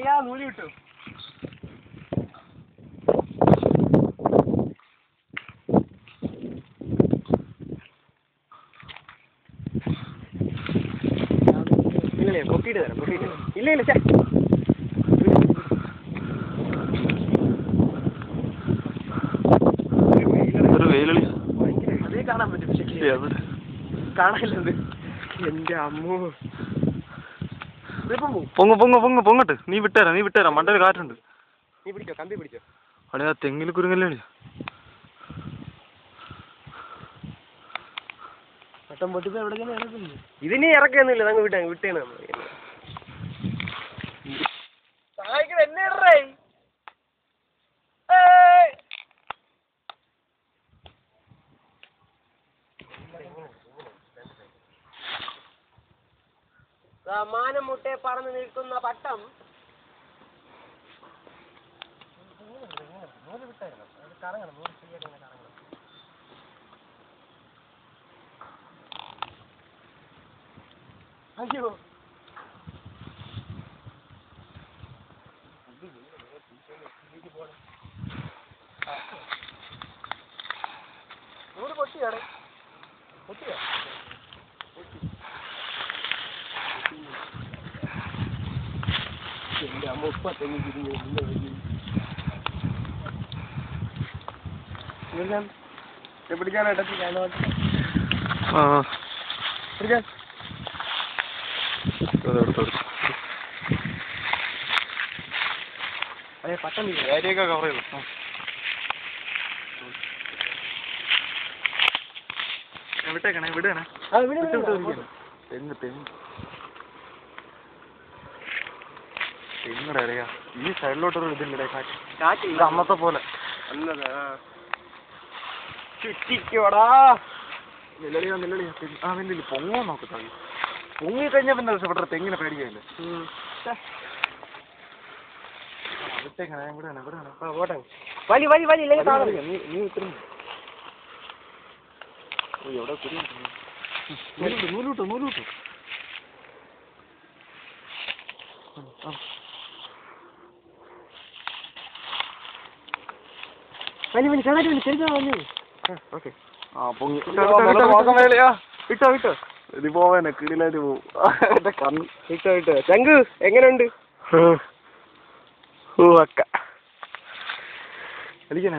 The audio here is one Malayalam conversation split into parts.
അളിയാ നൂല് കിട്ടും. ഇല്ലേ പൊക്കിയിട്ട് തരാം, പൊക്കിയിട്ട് ഇല്ല ഇല്ല ചേ അതേ കാണാൻ പറ്റും. കാണാനില്ലത് എന്റെ അമ്മോ. പൊങ്ങട്ട് നീ വിട്ടുതരാം മണ്ടയിൽ കാറ്റുണ്ട്. നീ പിടിച്ചോ, കമ്പി പിടിച്ചോ. അവിടെ ആ തെങ്ങിൽ കുരുങ്ങല്ലേ പട്ടം പൊട്ടിപ്പോ എവിടെയാണ് ഇറക്കുന്നത്? ഇതിനെ ഇറക്കൊന്നുമില്ല, ഞങ്ങൾ വിട്ടേണ് നമ്മൾ. എന്നെ ഇടറേ മാനം മുട്ടെ പറന്ന് നിൽക്കുന്ന പട്ടം. അയ്യോ നൂറ് പൊട്ടിയാണ്. പൊട്ടിയാ എന്റെ അമ്മ ഉപ്പത്തെങ്ങി പിടിക്കാനായിട്ട് പിടിക്കാൻ അതെ പട്ടം ഏരിയൊക്കെ കവർ ചെയ്തു. വിടണേ തെങ്ങടെ അറിയാ ഈ സൈഡിലോട്ടൊരു ഇതില്ലേ കാറ്റ് ഇത് അന്നത്തെ പോലെ ചുറ്റിക്കോടാ. വെല്ലുവിളി പൊങ്ങോ നോക്കട്ടെ. പൊങ്ങി കഴിഞ്ഞാൽ പിന്നെ രക്ഷപ്പെട്ട തെങ്ങിനെ പേടിക്കല്ലേ. വലി വലി വലി നീ ഇത്ര എവിടെ നൂലൂട്ടോ വലി വലി ചെറുതായിട്ട് വലി ചെറുതാ വന്നു. ഓക്കെ ആ പൊങ്ങി ഇട്ടോ ഇത് പോവാനെ കിടിലായിട്ട് പോവും. എന്റെ കണ്ണ് ഇട്ടോ ചങ്കു എങ്ങനെയുണ്ട്? അക്ക അടിക്കണേ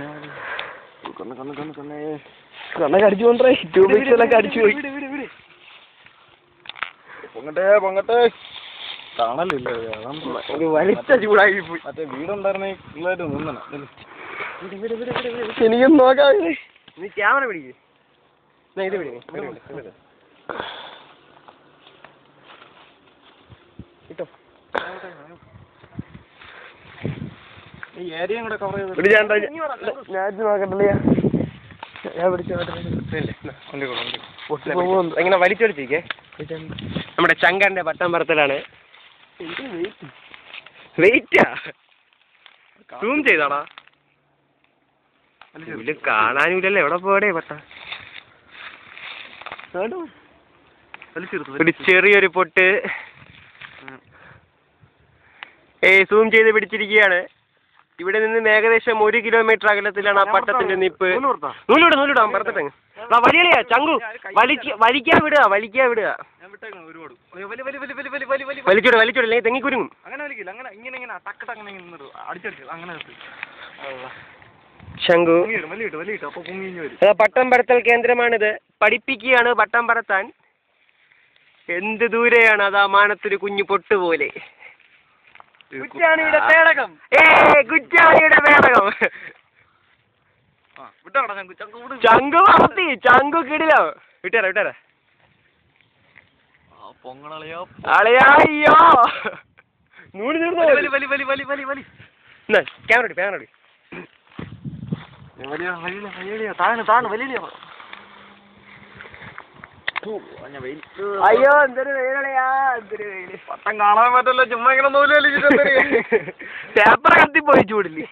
കണ്ണൊക്കെ അടിച്ചു കൊണ്ടേ ട്യൂബിലൊക്കെ അടിച്ചു പോയി. പൊങ്ങട്ടെ കാണലില്ല വലിച്ച ചൂടായി പോയി. മറ്റേ വീടുണ്ടായിരുന്നെ പിള്ളേര് നിന്നണ. എനിക്കും നോക്കാം. നീ ക്യാമറ പിടിക്ക്. ഇത് പിടിക്കേ കിട്ടോ. ഈ ഏരിയയും കൂടെ കവർ ചെയ്ത് ഞാൻ നോക്കണ്ടല്ലേ. ഞാൻ ഇങ്ങനെ വലിച്ചൊടിച്ചിരിക്കേ. നമ്മുടെ ചങ്കന്റെ പട്ടം പറത്തലാണ്. വെയിറ്റാ സൂം ചെയ്താടാ. ഇതില് കാണാനില്ലല്ലോ എവിടെ പോടേ പട്ട. ഒരു ചെറിയൊരു പൊട്ട് സൂം ചെയ്ത് പിടിച്ചിരിക്കുകയാണ്. ഇവിടെ നിന്ന് ഏകദേശം 1 കിലോമീറ്റർ അകലത്തിലാണ് ആ പട്ടത്തിന്റെ നിപ്പ്. നൂലിടാം പറത്തട്ടെ. വലിയ ചങ്കു വലിക്കാ വിടുക. വലിച്ചോട് തെങ്ങിക്കുരുങ്ങും. ശംഖു പട്ടം പറത്തൽ കേന്ദ്രമാണിത്. പഠിപ്പിക്കുകയാണ് പട്ടം പറത്താൻ. എന്ത് ദൂരെയാണ് അതാ മാനത്തൊരു കുഞ്ഞു പൊട്ട് പോലെ. കുറ്റാണിയുടെ പേടകം. ചങ്കു വളർത്തി ചങ്കു കിടിലോ. വിട്ടേരാ അളിയായ്യോ. നൂല് ക്യാമറ അയ്യോ എന്തൊരു വെയിലളിയാ. പട്ടം കാണാൻ പറ്റല്ലോ. ചുമ്മാ ഇങ്ങനെ നൂല് വലിച്ചിട്ട് പേപ്പർ കത്തിപ്പോയി ചൂടില്ലേ.